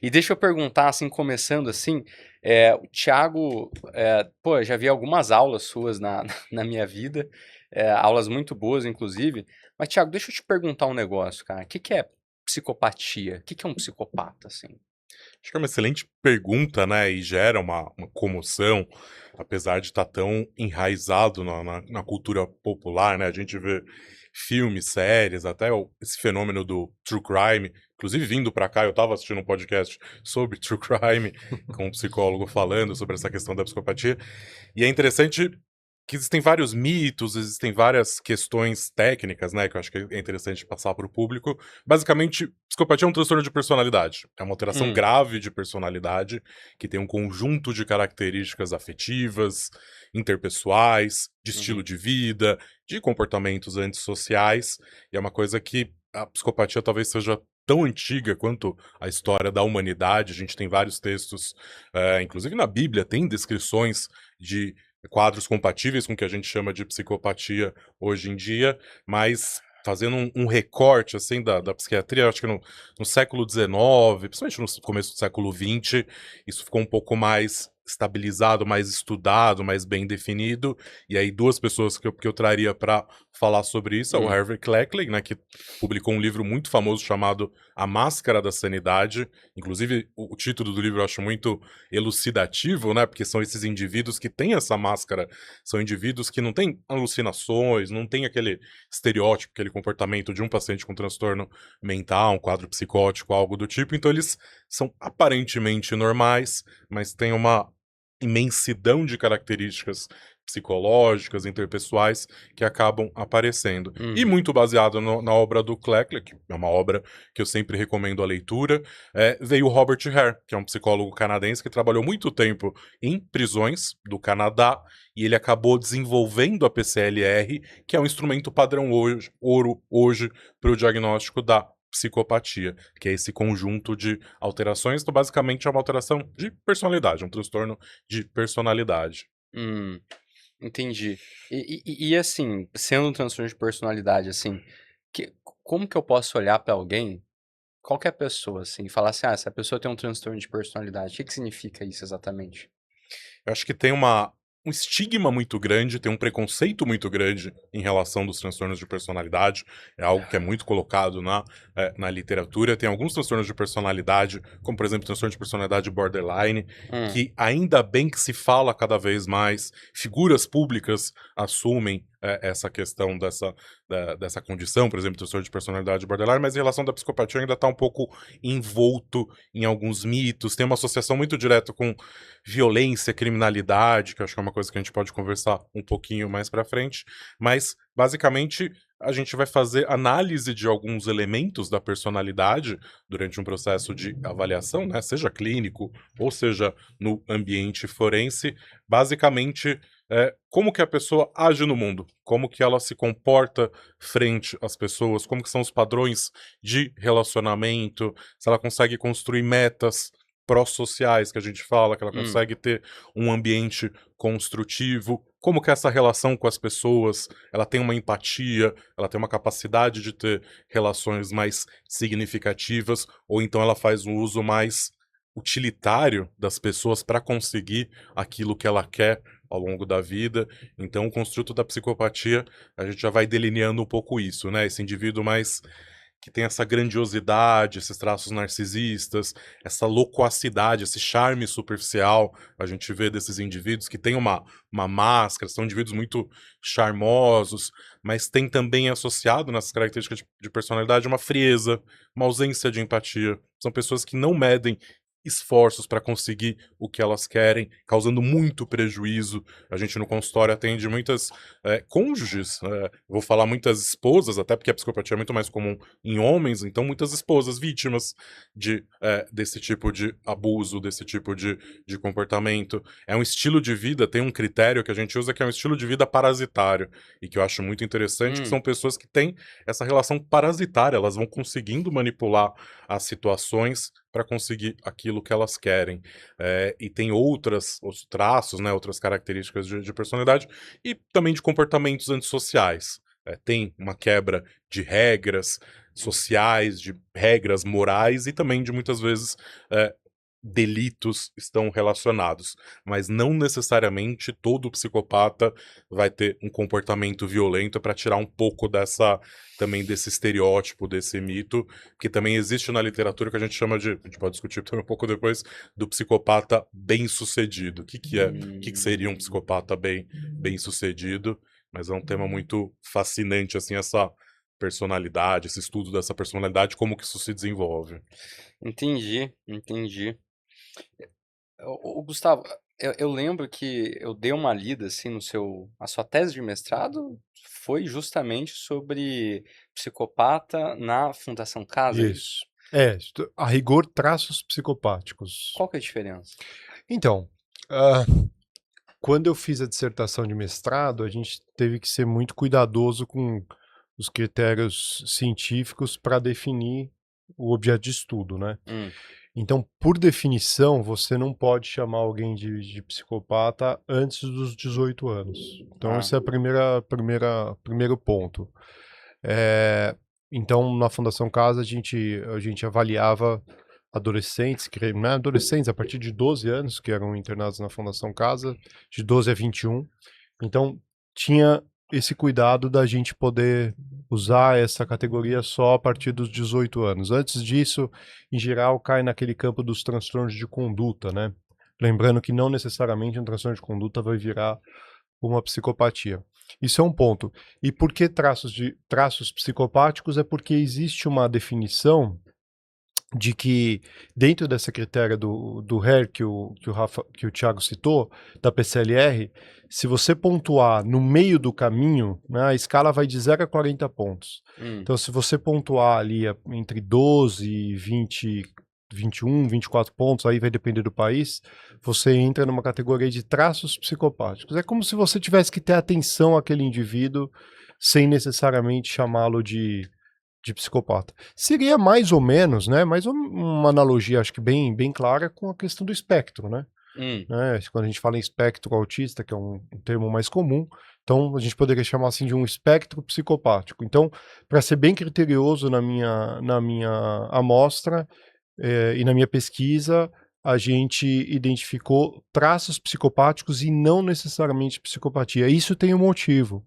E deixa eu perguntar, assim, começando assim, o Thiago, pô, eu já vi algumas aulas suas na, na minha vida, aulas muito boas, inclusive. Mas, Thiago, deixa eu te perguntar um negócio, cara. O que que é psicopatia? O que que é um psicopata, assim? Acho que é uma excelente pergunta, né? E gera uma comoção, apesar de estar tão enraizado na cultura popular, né? A gente vê filmes, séries, até esse fenômeno do true crime. Inclusive, vindo pra cá, eu tava assistindo um podcast sobre true crime, com um psicólogo falando sobre essa questão da psicopatia. E é interessante que existem vários mitos, existem várias questões técnicas, né, que eu acho que é interessante passar para o público. Basicamente, psicopatia é um transtorno de personalidade. É uma alteração Hum, grave de personalidade que tem um conjunto de características afetivas, interpessoais, de estilo uhum, de vida, de comportamentos antissociais. E é uma coisa que a psicopatia talvez seja tão antiga quanto a história da humanidade. A gente tem vários textos, inclusive na Bíblia, tem descrições de quadros compatíveis com o que a gente chama de psicopatia hoje em dia, mas fazendo um recorte assim da psiquiatria, acho que no século XIX, principalmente no começo do século XX, isso ficou um pouco mais estabilizado, mais estudado, mais bem definido. E aí duas pessoas que eu traria para falar sobre isso é o hum, Harvey Cleckley, né, que publicou um livro muito famoso chamado A Máscara da Sanidade. Inclusive o título do livro eu acho muito elucidativo, né? Porque são esses indivíduos que têm essa máscara, são indivíduos que não têm alucinações, não têm aquele estereótipo, aquele comportamento de um paciente com transtorno mental, um quadro psicótico, algo do tipo. Então eles são aparentemente normais, mas têm uma imensidão de características psicológicas, interpessoais que acabam aparecendo. E uhum. muito baseado na obra do Cleckley, que é uma obra que eu sempre recomendo a leitura, veio o Robert Hare, que é um psicólogo canadense que trabalhou muito tempo em prisões do Canadá e ele acabou desenvolvendo a PCLR, que é um instrumento padrão ouro hoje para o diagnóstico da psicopatia, que é esse conjunto de alterações. Então, basicamente, é uma alteração de personalidade, um transtorno de personalidade. Hum, entendi. E assim, sendo um transtorno de personalidade, assim, que, como que eu posso olhar pra alguém, qualquer pessoa, assim, e falar assim, ah, essa pessoa tem um transtorno de personalidade. O que que significa isso exatamente? Eu acho que tem um estigma muito grande, tem um preconceito muito grande em relação dos transtornos de personalidade. É algo que é muito colocado na literatura. Tem alguns transtornos de personalidade, como por exemplo, transtorno de personalidade borderline, Hum, que ainda bem que se fala cada vez mais, figuras públicas assumem essa questão dessa condição, por exemplo, transtorno de personalidade borderline, mas em relação da psicopatia ainda está um pouco envolto em alguns mitos, tem uma associação muito direta com violência, criminalidade, que eu acho que é uma coisa que a gente pode conversar um pouquinho mais pra frente, mas basicamente a gente vai fazer análise de alguns elementos da personalidade durante um processo de avaliação, né, seja clínico ou seja no ambiente forense, basicamente como que a pessoa age no mundo, como que ela se comporta frente às pessoas, como que são os padrões de relacionamento, se ela consegue construir metas pró-sociais que a gente fala, que ela hum, consegue ter um ambiente construtivo, como que é essa relação com as pessoas, ela tem uma empatia, ela tem uma capacidade de ter relações mais significativas, ou então ela faz um uso mais utilitário das pessoas para conseguir aquilo que ela quer ao longo da vida. Então, o construto da psicopatia, a gente já vai delineando um pouco isso, né? Esse indivíduo mais que tem essa grandiosidade, esses traços narcisistas, essa loquacidade, esse charme superficial. A gente vê desses indivíduos que têm uma máscara, são indivíduos muito charmosos, mas tem também associado nessas características de personalidade uma frieza, uma ausência de empatia. São pessoas que não medem esforços para conseguir o que elas querem, causando muito prejuízo. A gente no consultório atende muitas cônjuges, vou falar muitas esposas, até porque a psicopatia é muito mais comum em homens, então muitas esposas vítimas desse tipo de abuso, desse tipo de comportamento. É um estilo de vida, tem um critério que a gente usa que é um estilo de vida parasitário, e que eu acho muito interessante, que são hum, pessoas que têm essa relação parasitária, elas vão conseguindo manipular as situações para conseguir aquilo que elas querem. E tem outros traços, né, outras características de personalidade, e também de comportamentos antissociais. Tem uma quebra de regras, sociais, de regras morais e também de muitas vezes delitos estão relacionados, mas não necessariamente todo psicopata vai ter um comportamento violento para tirar um pouco também desse estereótipo, desse mito, que também existe na literatura que a gente chama a gente pode discutir também um pouco depois, do psicopata bem-sucedido. O que seria um psicopata bem-sucedido? Mas é um tema muito fascinante, assim, essa personalidade, esse estudo dessa personalidade, como que isso se desenvolve. Entendi, entendi. Ô Gustavo, eu lembro que eu dei uma lida, assim, no a sua tese de mestrado foi justamente sobre psicopata na Fundação Casa, é isso? Isso. A rigor, traços psicopáticos. Qual que é a diferença? Então, quando eu fiz a dissertação de mestrado, a gente teve que ser muito cuidadoso com os critérios científicos para definir o objeto de estudo, né? Então, por definição, você não pode chamar alguém de psicopata antes dos 18 anos. Então, esse é o primeiro ponto. Então, na Fundação Casa, a gente avaliava adolescentes, adolescentes a partir de 12 anos, que eram internados na Fundação Casa, de 12 a 21. Então, tinha esse cuidado da gente poder usar essa categoria só a partir dos 18 anos. Antes disso, em geral, cai naquele campo dos transtornos de conduta, né? Lembrando que não necessariamente um transtorno de conduta vai virar uma psicopatia. Isso é um ponto. E por que traços psicopáticos? É porque existe uma definição de que, dentro dessa critéria do HER que o Thiago citou, da PCLR, se você pontuar no meio do caminho, né, a escala vai de 0 a 40 pontos. Então, se você pontuar ali entre 12, 20, 21, 24 pontos, aí vai depender do país, você entra numa categoria de traços psicopáticos. É como se você tivesse que ter atenção àquele indivíduo sem necessariamente chamá-lo de psicopata. Seria mais ou menos, né, mais uma analogia, acho que bem clara com a questão do espectro, né? Quando a gente fala em espectro autista, que é um termo mais comum, então a gente poderia chamar assim de um espectro psicopático. Então, para ser bem criterioso na minha amostra e na minha pesquisa, a gente identificou traços psicopáticos e não necessariamente psicopatia. Isso tem um motivo,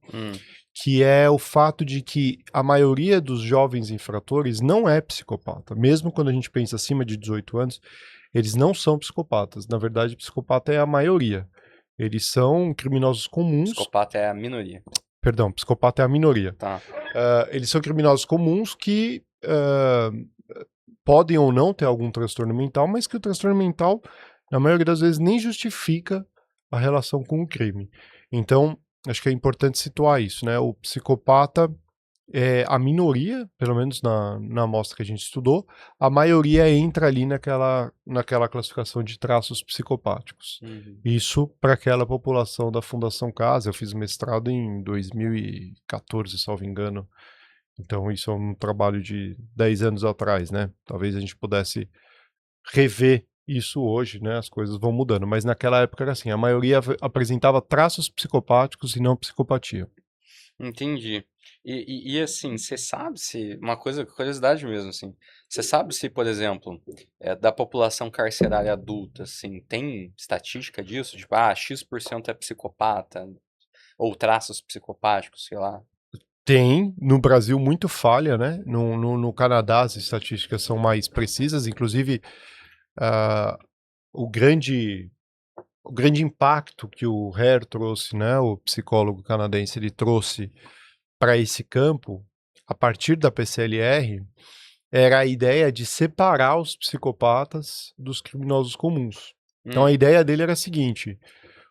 que é o fato de que a maioria dos jovens infratores não é psicopata. Mesmo quando a gente pensa acima de 18 anos, eles não são psicopatas. Na verdade, psicopata é a maioria. Eles são criminosos comuns. Psicopata é a minoria. Perdão, psicopata é a minoria. Tá. Eles são criminosos comuns que podem ou não ter algum transtorno mental, mas que o transtorno mental, na maioria das vezes, nem justifica a relação com o crime. Então, acho que é importante situar isso, né? O psicopata é a minoria, pelo menos na amostra que a gente estudou, a maioria entra ali naquela classificação de traços psicopáticos. Isso para aquela população da Fundação Casa. Eu fiz mestrado em 2014, salvo engano. Então isso é um trabalho de 10 anos atrás, né? Talvez a gente pudesse rever isso hoje, né? As coisas vão mudando, mas naquela época era assim, a maioria apresentava traços psicopáticos e não psicopatia. Entendi. E assim, você sabe se, uma curiosidade mesmo, assim, você sabe se, por exemplo, da população carcerária adulta, assim, tem estatística disso? Tipo, X% é psicopata, ou traços psicopáticos, sei lá. Tem, no Brasil muito falha, né? No Canadá as estatísticas são mais precisas, inclusive o grande impacto que o Hare trouxe, né, o psicólogo canadense, ele trouxe para esse campo, a partir da PCLR, era a ideia de separar os psicopatas dos criminosos comuns. Então a ideia dele era a seguinte: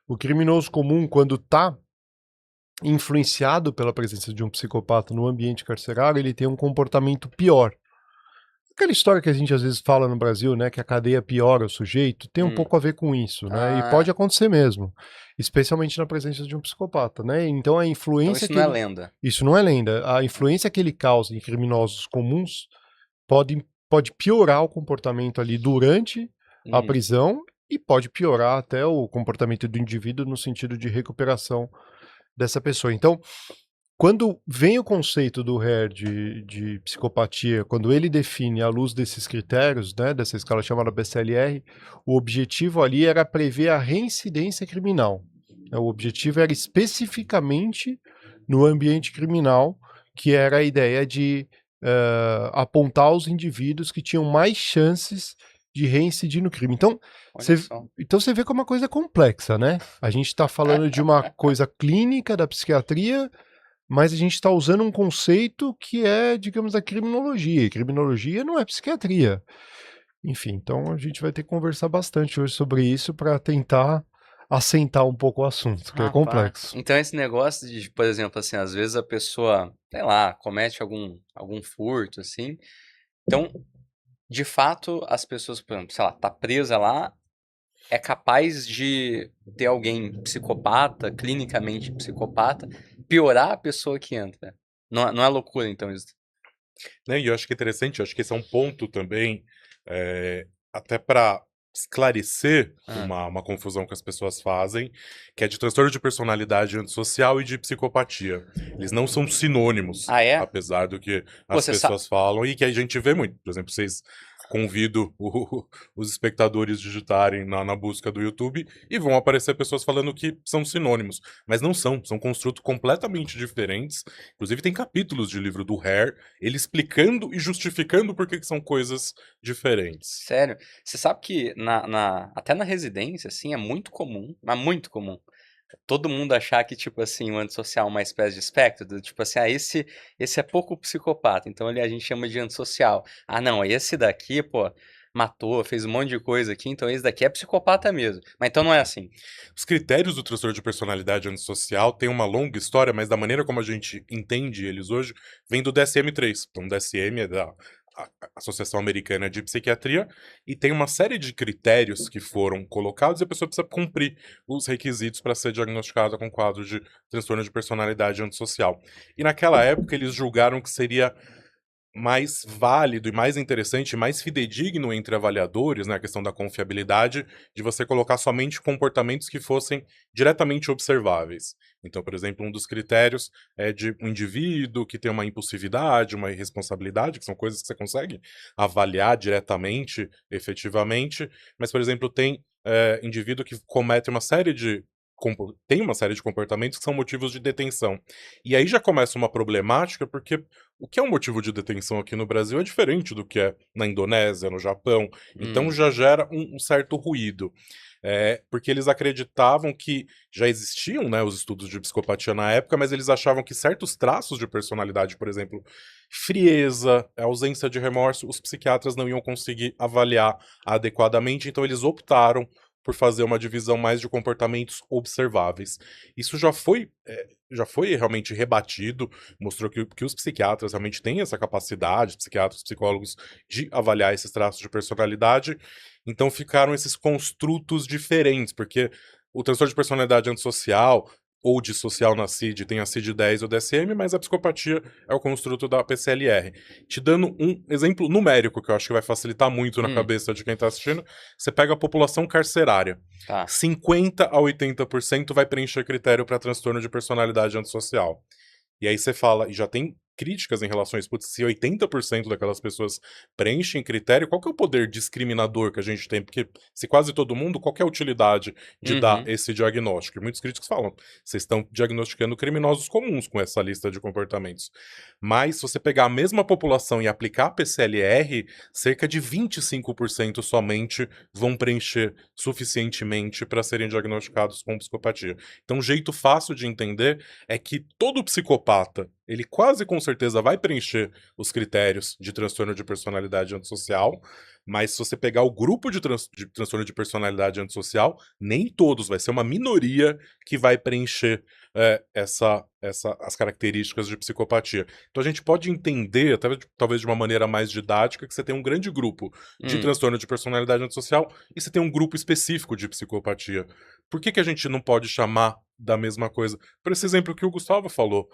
o criminoso comum, quando está influenciado pela presença de um psicopata no ambiente carcerário, ele tem um comportamento pior. Aquela história que a gente às vezes fala no Brasil, né, que a cadeia piora o sujeito, tem um pouco a ver com isso, né? E pode acontecer mesmo, especialmente na presença de um psicopata, né? Então a influência então isso não é lenda. Isso não é lenda. A influência que ele causa em criminosos comuns pode piorar o comportamento ali durante a prisão e pode piorar até o comportamento do indivíduo no sentido de recuperação dessa pessoa. Então, quando vem o conceito do Hare de psicopatia, quando ele define à luz desses critérios, né, dessa escala chamada BCLR, o objetivo ali era prever a reincidência criminal. O objetivo era especificamente no ambiente criminal, que era a ideia de apontar os indivíduos que tinham mais chances de reincidir no crime. Então, Olha só. você vê como uma coisa complexa, né? A gente está falando de uma coisa clínica da psiquiatria, mas a gente está usando um conceito que é, digamos, da criminologia. E criminologia não é psiquiatria. Enfim, então a gente vai ter que conversar bastante hoje sobre isso para tentar assentar um pouco o assunto, que é Rapaz, complexo. então esse negócio de, por exemplo, assim, às vezes a pessoa, sei lá, comete algum furto, assim. Então, de fato, as pessoas, por exemplo, sei lá, tá presa lá, é capaz de ter alguém psicopata, clinicamente psicopata, piorar a pessoa que entra. Não é loucura, então, isso. Né, e eu acho que é interessante, eu acho que esse é um ponto também, até para esclarecer Ah, uma confusão que as pessoas fazem, que é de transtorno de personalidade antissocial e de psicopatia. Eles não são sinônimos, Ah, é? apesar do que Pô, as você sabe. pessoas falam e que a gente vê muito. Por exemplo, vocês convido os espectadores digitarem na busca do YouTube e vão aparecer pessoas falando que são sinônimos, mas não são construtos completamente diferentes. Inclusive tem capítulos de livro do Hare ele explicando e justificando por que que são coisas diferentes. Sério, você sabe que até na residência, assim, é muito comum, mas muito comum, todo mundo achar que, tipo assim, o antissocial é uma espécie de espectro, do tipo assim, esse é pouco psicopata, então a gente chama de antissocial. Ah, não, esse daqui, pô, matou, fez um monte de coisa aqui, então esse daqui é psicopata mesmo. Mas então não é assim. Os critérios do transtorno de personalidade antissocial têm uma longa história, mas da maneira como a gente entende eles hoje, vem do DSM-3. Então, o DSM é da Associação Americana de Psiquiatria e tem uma série de critérios que foram colocados e a pessoa precisa cumprir os requisitos para ser diagnosticada com quadro de transtorno de personalidade antissocial. E naquela época eles julgaram que seria mais válido e mais interessante, mais fidedigno entre avaliadores, né, a questão da confiabilidade, de você colocar somente comportamentos que fossem diretamente observáveis. Então, por exemplo, um dos critérios é de um indivíduo que tem uma impulsividade, uma irresponsabilidade, que são coisas que você consegue avaliar diretamente, efetivamente, mas, por exemplo, tem indivíduo que comete uma série de tem uma série de comportamentos que são motivos de detenção. E aí já começa uma problemática, porque o que é um motivo de detenção aqui no Brasil é diferente do que é na Indonésia, no Japão. Então Hum, já gera um certo ruído. Porque eles acreditavam que já existiam, né, os estudos de psicopatia na época, mas eles achavam que certos traços de personalidade, por exemplo, frieza, ausência de remorso, os psiquiatras não iam conseguir avaliar adequadamente, então eles optaram por fazer uma divisão mais de comportamentos observáveis. Isso já foi realmente rebatido, mostrou que os psiquiatras realmente têm essa capacidade, psiquiatras, psicólogos, de avaliar esses traços de personalidade. Então ficaram esses construtos diferentes, porque o transtorno de personalidade antissocial ou dissocial na CID tem a CID-10 ou DSM, mas a psicopatia é o construto da PCLR. Te dando um exemplo numérico que eu acho que vai facilitar muito na hum, cabeça de quem está assistindo, você pega a população carcerária. tá. 50 a 80% vai preencher critério para transtorno de personalidade antissocial. E aí você fala, e já tem críticas em relação a isso, putz, se 80% daquelas pessoas preenchem critério, qual que é o poder discriminador que a gente tem? Porque se quase todo mundo, qual que é a utilidade de dar Uhum. esse diagnóstico? E muitos críticos falam, vocês estão diagnosticando criminosos comuns com essa lista de comportamentos. Mas se você pegar a mesma população e aplicar a PCLR, cerca de 25% somente vão preencher suficientemente para serem diagnosticados com psicopatia. Então, um jeito fácil de entender é que todo psicopata, ele quase com certeza vai preencher os critérios de transtorno de personalidade antissocial, mas se você pegar o grupo de transtorno de personalidade antissocial, nem todos, vai ser uma minoria que vai preencher as características de psicopatia. Então a gente pode entender, até talvez de uma maneira mais didática, que você tem um grande grupo de Hum. transtorno de personalidade antissocial e você tem um grupo específico de psicopatia. Por que que a gente não pode chamar da mesma coisa? Por esse exemplo que o Gustavo falou,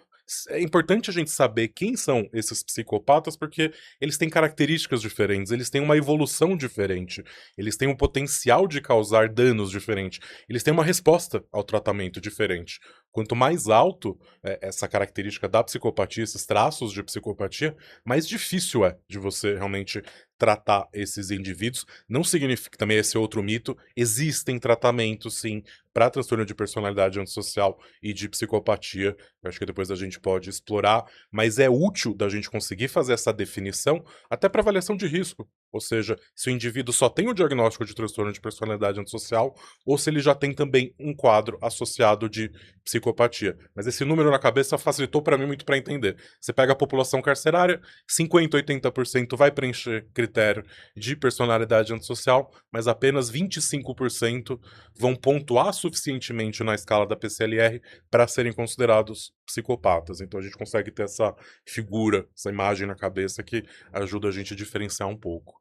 É importante a gente saber quem são esses psicopatas, porque eles têm características diferentes, eles têm uma evolução diferente, eles têm um potencial de causar danos diferente, eles têm uma resposta ao tratamento diferente. Quanto mais alto essa característica da psicopatia, esses traços de psicopatia, mais difícil é de você realmente tratar esses indivíduos. Não significa, também esse outro mito, existem tratamentos sim para transtorno de personalidade antissocial e de psicopatia. Eu acho que depois a gente pode explorar, mas é útil da gente conseguir fazer essa definição até para avaliação de risco. Ou seja, se o indivíduo só tem o diagnóstico de transtorno de personalidade antissocial ou se ele já tem também um quadro associado de psicopatia. Mas esse número na cabeça facilitou para mim muito para entender. Você pega a população carcerária, 50, 80% vai preencher critério de personalidade antissocial, mas apenas 25% vão pontuar suficientemente na escala da PCLR para serem considerados psicopatas. Então a gente consegue ter essa figura, essa imagem na cabeça que ajuda a gente a diferenciar um pouco.